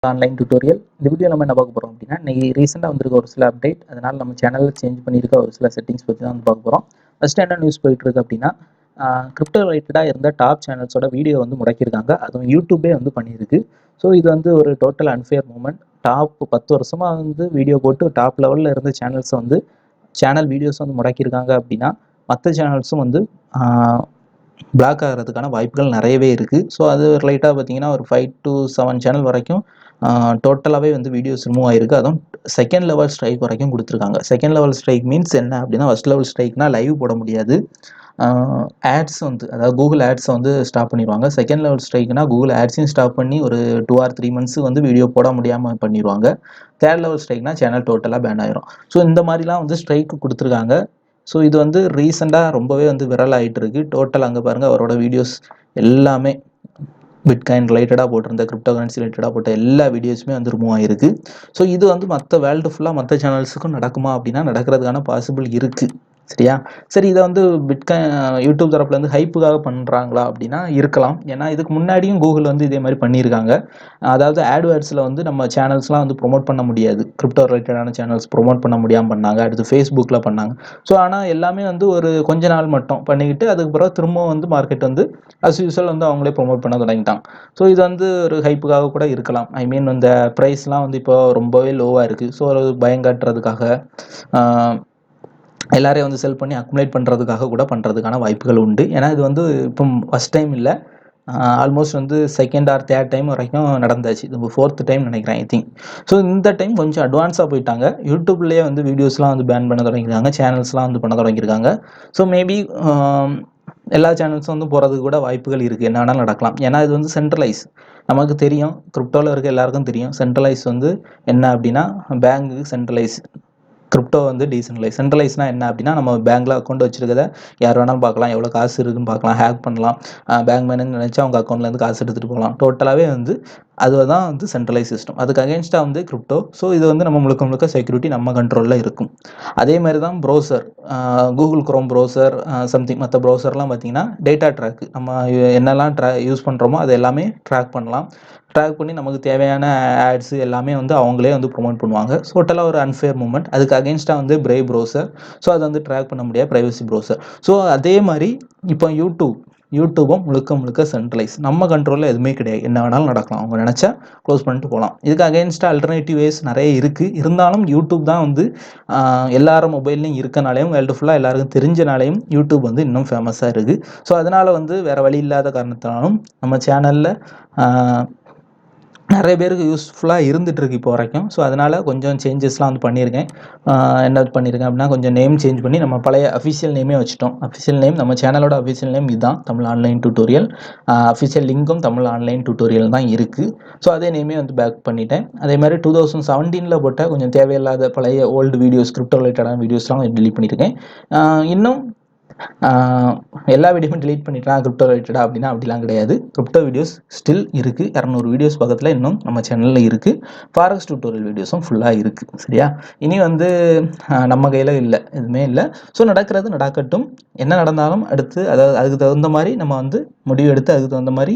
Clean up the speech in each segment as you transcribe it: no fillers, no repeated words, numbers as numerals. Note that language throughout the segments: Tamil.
Online tutorial. இந்த வீடியோ நம்ம என்ன பார்க்க போகிறோம் அப்படின்னா, இன்னைக்கு ரீசெண்டாக வந்திருக்க ஒரு சில அப்டேட், அதனால் நம்ம சேனலில் சேஞ்ச் பண்ணியிருக்க ஒரு சில செட்டிங்ஸ் பற்றி தான் வந்து பார்க்க போகிறோம். ஃபஸ்ட்டு என்ன நியூஸ் போயிட்டு இருக்கு அப்படின்னா, கிரிப்டோ ரிலேட்டடாக இருந்த டாப் சேனல்ஸோட வீடியோ வந்து முடக்கியிருக்காங்க. அதுவும் யூடியூபே வந்து பண்ணியிருக்கு. ஸோ இது வந்து ஒரு டோட்டல் அன்ஃபேர் மூமெண்ட். டாப் 10 வருஷமாக வந்து வீடியோ போட்டு டாப் லெவலில் இருந்த சேனல்ஸை வந்து சேனல் வீடியோஸ் வந்து முடக்கியிருக்காங்க அப்படின்னா, மற்ற சேனல்ஸும் வந்து பிளாக் ஆகிறதுக்கான வாய்ப்புகள் நிறையவே இருக்குது. ஸோ அது லைட்டாக பார்த்தீங்கன்னா ஒரு 5 to 7 சேனல் வரைக்கும் டோட்டலாகவே வந்து வீடியோஸ் ரிமூவ் ஆகிருக்கு. அதுவும் செகண்ட் லெவல் ஸ்ட்ரைக் வரைக்கும் கொடுத்துருக்காங்க. செகண்ட் லெவல் ஸ்ட்ரைக் மீன்ஸ் என்ன அப்படின்னா, ஃபர்ஸ்ட் லெவல் ஸ்ட்ரைக்னா லைவ் போட முடியாது. ஆட்ஸ் வந்து அதாவது கூகுள் ஆட்ஸை வந்து ஸ்டாப் பண்ணிடுவாங்க. செகண்ட் லெவல் ஸ்ட்ரைக்னா கூகுள் ஆட்ஸையும் ஸ்டாப் பண்ணி ஒரு 2 or 3 months வந்து வீடியோ போட முடியாமல் பண்ணிடுவாங்க. தேர்ட் லெவல் ஸ்ட்ரைக்னா சேனல் டோட்டலாக பேன் ஆயிரும். ஸோ இந்த மாதிரிலாம் வந்து ஸ்ட்ரைக் கொடுத்துருக்காங்க. ஸோ இது வந்து ரீசெண்டாக ரொம்பவே வந்து விரல் ஆகிட்டு இருக்கு. டோட்டல் அங்கே பாருங்கள், அவரோட வீடியோஸ் எல்லாமே பிட்காயின் ரிலேட்டடாக போட்டிருந்த கிரிப்டோ கரன்சி ரிலேட்டடாக போட்ட எல்லா வீடியோஸுமே வந்து ரிமூவ் ஆகிருக்கு. ஸோ இது வந்து மற்ற வேர்ல்டு ஃபுல்லாக மற்ற சேனல்ஸுக்கும் நடக்குமா அப்படின்னா நடக்கிறதுக்கான பாசிபிள் இருக்குது. சரியா? சரி, இதை வந்து யூடியூப் தரப்புலேருந்து ஹைப்புக்காக பண்ணுறாங்களா அப்படின்னா இருக்கலாம். ஏன்னா இதுக்கு முன்னாடியும் கூகுள் வந்து இதே மாதிரி பண்ணியிருக்காங்க. அதாவது ஆட்வேர்ட்ஸில் வந்து நம்ம சேனல்ஸ்லாம் வந்து ப்ரொமோட் பண்ண முடியாது. கிரிப்டோ ரிலேட்டடான சேனல்ஸ் ப்ரொமோட் பண்ண முடியாமல் பண்ணாங்க. அடுத்து ஃபேஸ்புக்கில் பண்ணாங்க. ஸோ ஆனால் எல்லாமே வந்து ஒரு கொஞ்ச நாள் மட்டும் பண்ணிக்கிட்டு அதுக்கு பிறகு திரும்பவும் வந்து மார்க்கெட் வந்து அஸ் யூஸ்வல் வந்து அவங்களே ப்ரொமோட் பண்ண தொடங்கிட்டாங்க. ஸோ இது வந்து ஒரு ஹைப்புக்காக கூட இருக்கலாம். ஐ மீன் இந்த ப்ரைஸ்லாம் வந்து இப்போ ரொம்பவே லோவாக இருக்குது. ஸோ ஒரு பயங்காட்டுறதுக்காக எல்லாரையும் வந்து செல் பண்ணி அக்குமுலேட் பண்ணுறதுக்காக கூட பண்ணுறதுக்கான வாய்ப்புகள் உண்டு. ஏன்னா இது வந்து இப்போ ஃபஸ்ட் டைம் இல்லை, ஆல்மோஸ்ட் வந்து செகண்ட் ஆர் தேர்ட் டைம் வரைக்கும் நடந்தாச்சு. இது 4th டைம் நினைக்கிறேன் ஐ திங்க். ஸோ இந்த டைம் கொஞ்சம் அட்வான்ஸாக போயிட்டாங்க. யூடியூப்லேயே வந்து வீடியோஸ்லாம் வந்து பேன் பண்ண தொடங்கியிருக்காங்க. சேனல்ஸ்லாம் வந்து பண்ண தொடங்கியிருக்காங்க. ஸோ மேபி எல்லா சேனல்ஸும் வந்து போகிறதுக்கு கூட வாய்ப்புகள் இருக்குது. என்ன வேணாலும் நடக்கலாம். ஏன்னா இது வந்து சென்ட்ரலைஸ். நமக்கு தெரியும், கிரிப்டோவில் இருக்க எல்லாருக்கும் தெரியும் சென்ட்ரலைஸ் வந்து என்ன அப்படின்னா, பேங்க்கு சென்ட்ரலைஸ், கிரிப்டோ வந்து டீசென்ட்ரலைஸ். சென்ட்ரலைஸ்னா என்ன அப்படின்னா, நம்ம பேங்க்ல அக்கௌண்ட் வச்சிருக்கதை யார் வேணாலும் பார்க்கலாம், எவ்வளோ காசு இருக்குன்னு பார்க்கலாம், ஹேக் பண்ணலாம். பேங்க் மேனேஜ் நினைச்சா அவங்க அக்கௌண்ட்லேருந்து காசு எடுத்துகிட்டு போகலாம். டோட்டலாகவே வந்து அதுதான் வந்து சென்ட்ரலைஸ் சிஸ்டம். அதுக்கு அகேன்ஸ்டாக வந்து கிரிப்டோ. ஸோ இது வந்து நம்ம முழுக்க முழுக்க செக்யூரிட்டி நம்ம கண்ட்ரோலில் இருக்கும். அதே மாதிரி தான் browser, Google chrome browser, something மற்ற ப்ரௌசர்லாம் பார்த்தீங்கன்னா டேட்டா ட்ராக், நம்ம என்னெல்லாம் யூஸ் பண்ணுறோமோ அது எல்லாமே ட்ராக் பண்ணலாம். ட்ராக் பண்ணி நமக்கு தேவையான ஆட்ஸ் எல்லாமே வந்து அவங்களே வந்து ப்ரொமோட் பண்ணுவாங்க. ஸோ டோட்டலாக ஒரு அன்ஃபேர் மூமெண்ட். அதுக்கு அகேன்ஸ்டாக வந்து பிரேவ் ப்ரௌசர். ஸோ அதை வந்து ட்ராக் பண்ண முடியாது, ப்ரைவசி ப்ரௌசர். ஸோ அதே மாதிரி இப்போ யூடியூபும் முழுக்க முழுக்க சென்ட்ரலைஸ். நம்ம கண்ட்ரோலில் எதுவுமே கிடையாது. என்ன வேணாலும் நடக்கலாம். அவங்க நினச்சா க்ளோஸ் பண்ணிட்டு போகலாம். இதுக்கு அகேன்ஸ்டாக அல்டர்னேட்டிவ் வேஸ் நிறைய இருக்குது. இருந்தாலும் யூடியூப் தான் வந்து எல்லாரும் மொபைல்லையும் இருக்கனாலையும் வேர்ல்டு ஃபுல்லாக எல்லாருக்கும் தெரிஞ்சனாலையும் யூடியூப் வந்து இன்னும் ஃபேமஸாக இருக்குது. ஸோ அதனால் வந்து வேறு வழி இல்லாத காரணத்தினாலும் நம்ம சேனலில் நிறைய பேருக்கு யூஸ்ஃபுல்லாக இருந்துகிட்ருக்கு இப்போ வரைக்கும். ஸோ அதனால் கொஞ்சம் சேஞ்சஸ்லாம் வந்து பண்ணியிருக்கேன். என்ன பண்ணியிருக்கேன் அப்படின்னா, கொஞ்சம் நேம் சேஞ்ச் பண்ணி நம்ம பழைய அஃபிஷியல் நேமே வச்சுட்டோம். அஃபிஷியல் நேம் நம்ம சேனலோட அஃபிஷியல் நேம் இதுதான், தமிழ் ஆன்லைன் டியூட்டோரியல். அஃபிஷியல் லிங்கும் தமிழ் ஆன்லைன் டியூட்டோரியல் தான் இருக்குது. ஸோ அதே நேமே வந்து பேக் பண்ணிட்டேன். அதே மாதிரி 2017 போட்ட கொஞ்சம் தேவையில்லாத பழைய ஓல்டு வீடியோஸ், கிரிப்டோ ரிலேட்டடான வீடியோஸ்லாம் டெலீட் பண்ணியிருக்கேன். இன்னும் எல்லா வீடியோவும் டெலீட் பண்ணிட்டேன் கிரிப்டோ ரிலேட்டடாக அப்படின்னா அப்படிலாம் கிடையாது. கிரிப்டோ வீடியோஸ் ஸ்டில் இருக்குது. 200 வீடியோஸ் பக்கத்தில் இன்னும் நம்ம சேனலில் இருக்குது. ஃபாரெக்ஸ் டியூட்டோரியல் வீடியோஸும் ஃபுல்லாக இருக்குது. சரியா? இனி வந்து நம்ம கையில் இல்லை, எதுவுமே இல்லை. ஸோ நடக்கிறது நடக்கட்டும். என்ன நடந்தாலும் அடுத்து அதாவது அதுக்கு தகுந்த மாதிரி நம்ம வந்து முடிவு எடுத்து அதுக்கு தகுந்த மாதிரி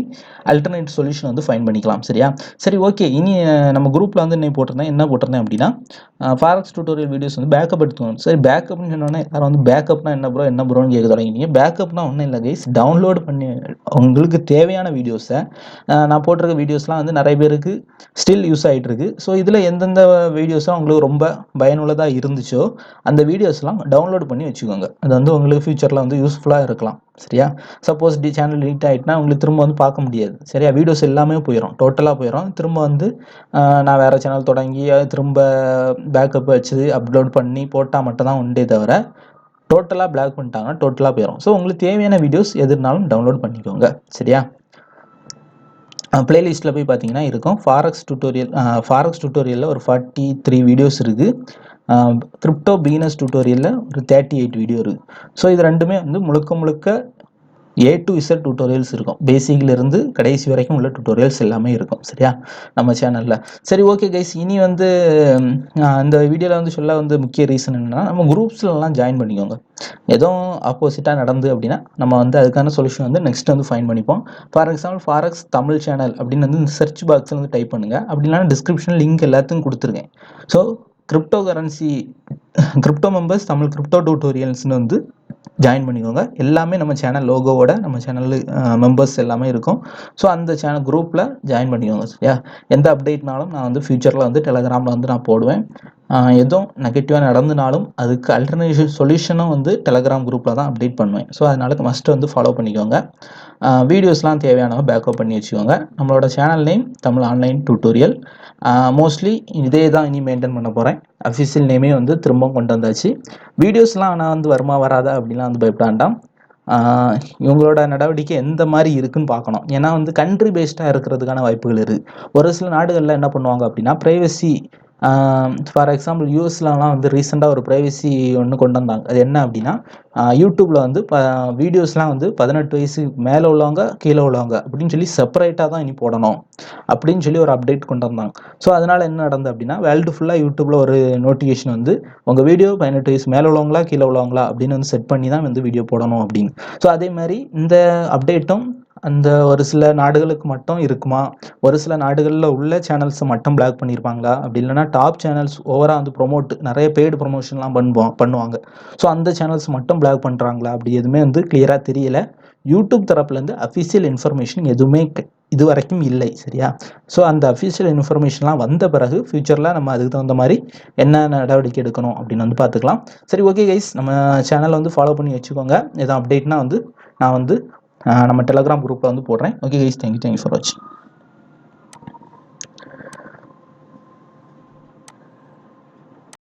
அல்டர்னேட் சொல்யூஷன் வந்து ஃபைன் பண்ணிக்கலாம். சரியா? சரி, ஓகே. இனி நம்ம குரூப்பில் வந்து என்ன போட்டிருந்தேன் அப்படின்னா, ஃபாரெக்ஸ் டியூட்டோரியல் வீடியோஸ் வந்து பேக்கப் எடுத்துக்கணும். சரி, பேக்கப்னு சொன்னோன்னே யாரும் வந்து பேக்கப்னா என்ன ப்ரோன்னு கேட்க தொடங்கினீங்க. பேக்கப்னா ஒன்றும் இல்லை கைஸ், டவுன்லோட் பண்ணி உங்களுக்கு தேவையான வீடியோஸை, நான் போட்டிருக்க வீடியோஸ்லாம் வந்து நிறைய பேருக்கு ஸ்டில் யூஸ் ஆகிட்டு இருக்கு. ஸோ இதில் எந்தெந்த வீடியோஸ்லாம் உங்களுக்கு ரொம்ப பயனுள்ளதாக இருந்துச்சோ அந்த வீடியோஸ்லாம் டவுன்லோட் பண்ணி வச்சுக்கோங்க. அது வந்து உங்களுக்கு ஃபியூச்சரில் வந்து யூஸ்ஃபுல்லாக இருக்கலாம். சரியா? சப்போஸ் சேனல் டெலீட் ஆகிட்டுனா உங்களுக்கு திரும்ப வந்து பார்க்க முடியாது. சரியா? வீடியோஸ் எல்லாமே போயிடும், டோட்டலாக போயிடும். திரும்ப வந்து நான் வேறு சேனல் தொடங்கி திரும்ப பேக்கப் வச்சு அப்லோட் பண்ணி போட்டால் மட்டும் தான் உண்டே தவிர டோட்டலாக பிளாக் பண்ணிட்டாங்கன்னா டோட்டலாக போயிடும். ஸோ உங்களுக்கு தேவையான வீடியோஸ் எது இருந்தாலும் டவுன்லோட் பண்ணிக்கோங்க. சரியா? பிளேலிஸ்ட்டில் போய் பார்த்தீங்கன்னா இருக்கும். ஃபாரெக்ஸ் டியூட்டோரியலில் ஒரு 43 வீடியோஸ் இருக்குது. கிரிப்டோ பிகினர்ஸ் டியூட்டோரியலில் ஒரு 38 வீடியோ இருக்குது. ஸோ இது ரெண்டுமே வந்து முழுக்க A to Z டியூட்டோரியல்ஸ் இருக்கும். பேசிக்லேருந்து கடைசி வரைக்கும் உள்ள டியூட்டோரியல்ஸ் எல்லாமே இருக்கும். சரியா, நம்ம சேனலில். சரி, ஓகே கைஸ். இனி வந்து இந்த வீடியோவில் வந்து சொல்ல வந்து முக்கிய ரீசன் என்னன்னா, நம்ம குரூப்ஸ்லாம் ஜாயின் பண்ணிக்கோங்க. எதுவும் ஆப்போசிட்டாக நடந்து அப்படின்னா நம்ம வந்து அதுக்கான சொல்யூஷன் வந்து நெக்ஸ்ட் வந்து ஃபைன் பண்ணிப்போம். For example forex Tamil channel அப்படின்னு வந்து சர்ச் பாக்ஸில் வந்து டைப் பண்ணுங்கள். அப்படின்னா டிஸ்கிரிப்ஷன் லிங்க் எல்லாத்துக்கும் கொடுத்துருக்கேன். So crypto currency crypto members Tamil crypto டியூட்டோரியல்ஸ்னு வந்து ஜாயின் பண்ணிக்கோங்க. எல்லாமே நம்ம சேனல் லோகோவோட நம்ம சேனல் மெம்பர்ஸ் எல்லாமே இருக்கும். ஸோ அந்த சேனல் குரூப்பில் ஜாயின் பண்ணிக்கோங்க. சரியா, எந்த அப்டேட்னாலும் நான் வந்து ஃபியூச்சரில் வந்து டெலகிராமில் வந்து நான் போடுவேன். எதுவும் நெகட்டிவாக நடந்துனாலும் அதுக்கு அல்டர்னேட்டிவ் சொல்யூஷனும் வந்து டெலகிராம் குரூப்பில் தான் அப்டேட் பண்ணுவேன். ஸோ அதனால மஸ்ட் வந்து ஃபாலோ பண்ணிக்கோங்க. வீடியோஸ்லாம் தேவையானவங்க பேக்கப் பண்ணி வச்சுக்கோங்க. நம்மளோட channel name Tamil online tutorial. Mostly இதே தான் இனி மெயின்டைன் பண்ண போகிறேன். அஃபிஷியல் நேமே வந்து திரும்பவும் கொண்டு வந்தாச்சு. வீடியோஸ்லாம் ஆனால் வந்து வருமா வராதா அப்படின்லாம் வந்து பயப்பட வேண்டாம். இவங்களோட நடவடிக்கை எந்த மாதிரி இருக்குன்னு பார்க்கணும். ஏன்னா வந்து கண்ட்ரி பேஸ்டாக இருக்கிறதுக்கான வாய்ப்புகள் இருக்குது. ஒரு சில நாடுகளில் என்ன பண்ணுவாங்க அப்படின்னா ப்ரைவசி, ஃபார் எக்ஸாம்பிள் யூஎஸ்லலாம் வந்து ரீசெண்டாக ஒரு ப்ரைவசி ஒன்று கொண்டு வந்தாங்க. அது என்ன அப்படின்னா, யூடியூப்பில் வந்து வீடியோஸ்லாம் வந்து 18 வயசுக்கு மேலே உள்ளவங்க கீழே உள்ளவங்க அப்படின்னு சொல்லி செப்பரேட்டாக தான் இனி போடணும் அப்படின்னு சொல்லி ஒரு அப்டேட் கொண்டு வந்தாங்க. ஸோ அதனால் என்ன நடந்தது அப்படின்னா, வேர்ல்டு ஃபுல்லாக யூடியூப்பில் ஒரு நோட்டிஃபிகேஷன் வந்து உங்கள் வீடியோ 18 வயசு மேலே உள்ளவங்களா கீழே உள்ளவங்களா அப்படின்னு வந்து செட் பண்ணி தான் வந்து வீடியோ போடணும் அப்படின்னு. ஸோ அதே மாதிரி இந்த அப்டேட்டும் அந்த ஒரு சில நாடுகளுக்கு மட்டும் இருக்குமா, ஒரு சில நாடுகளில் உள்ள சேனல்ஸை மட்டும் பிளாக் பண்ணியிருப்பாங்களா, அப்படி இல்லைனா டாப் சேனல்ஸ் ஓவராக வந்து நிறைய பெய்டு ப்ரொமோஷன்லாம் பண்ணுவாங்க. ஸோ அந்த சேனல்ஸ் மட்டும் பிளாக் பண்ணுறாங்களா, அப்படி எதுவுமே வந்து கிளியராக தெரியல. யூடியூப் தரப்புலேருந்து அஃபிஷியல் இன்ஃபர்மேஷன் எதுவுமே இது வரைக்கும் இல்லை. சரியா, ஸோ அந்த அஃபிஷியல் இன்ஃபர்மேஷன்லாம் வந்த பிறகு ஃபியூச்சரில் நம்ம அதுக்கு தகுந்த மாதிரி என்ன நடவடிக்கை எடுக்கணும் அப்படின்னு வந்து பார்த்துக்கலாம். சரி, ஓகே கைஸ், நம்ம சேனலை வந்து ஃபாலோ பண்ணி வச்சுக்கோங்க. எதுவும் அப்டேட்னா வந்து நான் வந்து நம்ம டெலகிராம் குரூப்பில் வந்து போடுறேன். ஓகே கைஸ், தேங்க்யூ ஃபார் வாட்சிங்.